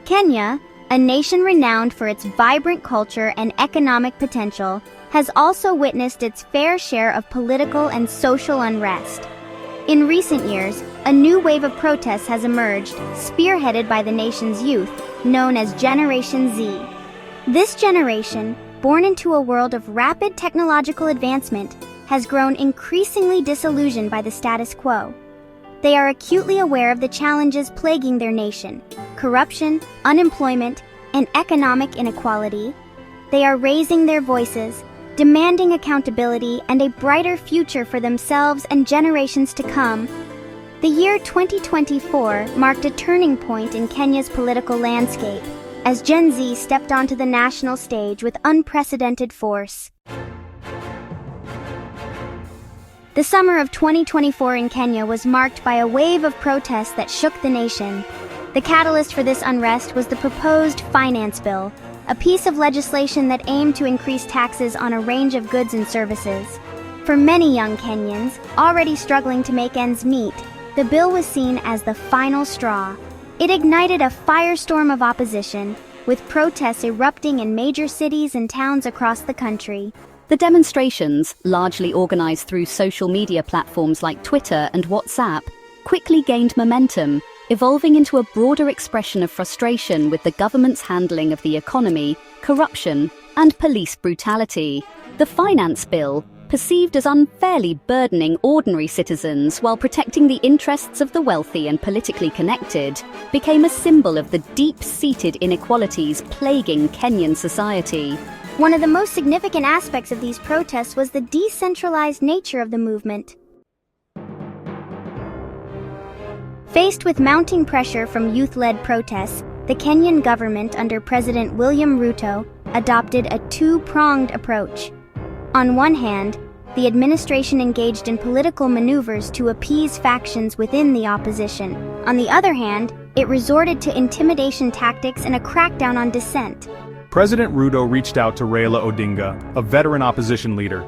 Kenya, a nation renowned for its vibrant culture and economic potential, has also witnessed its fair share of political and social unrest. In recent years, a new wave of protests has emerged, spearheaded by the nation's youth, known as Generation Z. This generation, born into a world of rapid technological advancement, has grown increasingly disillusioned by the status quo. They are acutely aware of the challenges plaguing their nation: corruption, unemployment, and economic inequality. They are raising their voices, demanding accountability and a brighter future for themselves and generations to come. The year 2024 marked a turning point in Kenya's political landscape, as Gen Z stepped onto the national stage with unprecedented force. The summer of 2024 in Kenya was marked by a wave of protests that shook the nation. The catalyst for this unrest was the proposed finance bill, a piece of legislation that aimed to increase taxes on a range of goods and services. For many young Kenyans, already struggling to make ends meet, the bill was seen as the final straw. It ignited a firestorm of opposition, with protests erupting in major cities and towns across the country. The demonstrations, largely organized through social media platforms like Twitter and WhatsApp, quickly gained momentum, evolving into a broader expression of frustration with the government's handling of the economy, corruption, and police brutality. The finance bill, perceived as unfairly burdening ordinary citizens while protecting the interests of the wealthy and politically connected, became a symbol of the deep-seated inequalities plaguing Kenyan society. One of the most significant aspects of these protests was the decentralized nature of the movement. Faced with mounting pressure from youth-led protests, the Kenyan government under President William Ruto adopted a two-pronged approach. On one hand, the administration engaged in political maneuvers to appease factions within the opposition. On the other hand, it resorted to intimidation tactics and a crackdown on dissent. President Ruto reached out to Raila Odinga, a veteran opposition leader.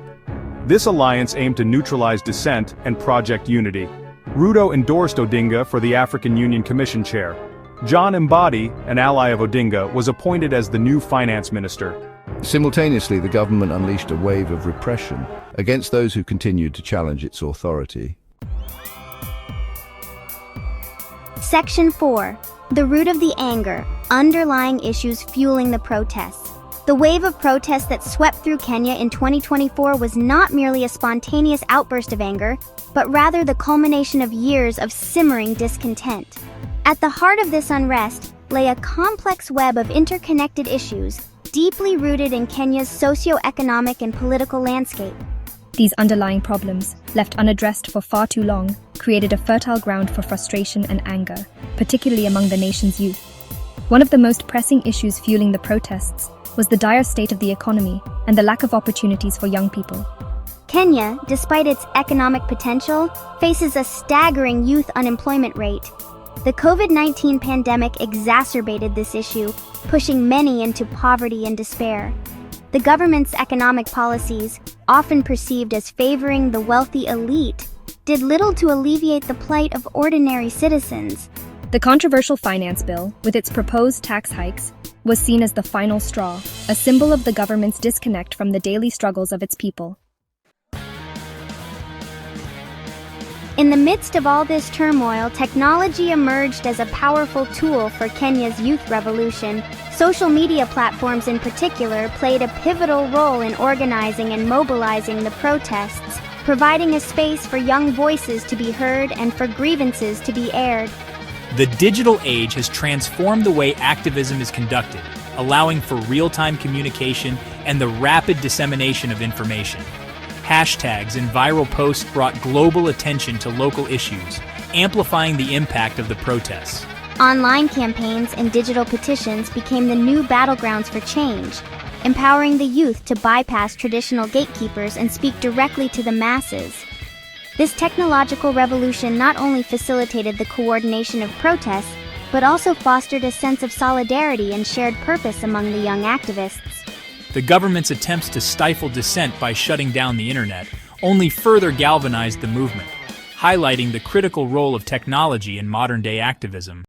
This alliance aimed to neutralize dissent and Project Unity. Ruto endorsed Odinga for the African Union Commission chair. John Mbadi, an ally of Odinga, was appointed as the new finance minister. Simultaneously, the government unleashed a wave of repression against those who continued to challenge its authority. Section 4. The root of the anger, underlying issues fueling the protests. The wave of protests that swept through Kenya in 2024 was not merely a spontaneous outburst of anger, but rather the culmination of years of simmering discontent. At the heart of this unrest lay a complex web of interconnected issues, deeply rooted in Kenya's socio-economic and political landscape. These underlying problems, left unaddressed for far too long, created a fertile ground for frustration and anger, particularly among the nation's youth. One of the most pressing issues fueling the protests was the dire state of the economy and the lack of opportunities for young people. Kenya, despite its economic potential, faces a staggering youth unemployment rate. The COVID-19 pandemic exacerbated this issue, pushing many into poverty and despair. The government's economic policies, often perceived as favoring the wealthy elite, did little to alleviate the plight of ordinary citizens. The controversial finance bill, with its proposed tax hikes, was seen as the final straw, a symbol of the government's disconnect from the daily struggles of its people. In the midst of all this turmoil, technology emerged as a powerful tool for Kenya's youth revolution. Social media platforms in particular played a pivotal role in organizing and mobilizing the protests, providing a space for young voices to be heard and for grievances to be aired. The digital age has transformed the way activism is conducted, allowing for real-time communication and the rapid dissemination of information. Hashtags and viral posts brought global attention to local issues, amplifying the impact of the protests. Online campaigns and digital petitions became the new battlegrounds for change, empowering the youth to bypass traditional gatekeepers and speak directly to the masses. This technological revolution not only facilitated the coordination of protests, but also fostered a sense of solidarity and shared purpose among the young activists. The government's attempts to stifle dissent by shutting down the internet only further galvanized the movement, highlighting the critical role of technology in modern-day activism.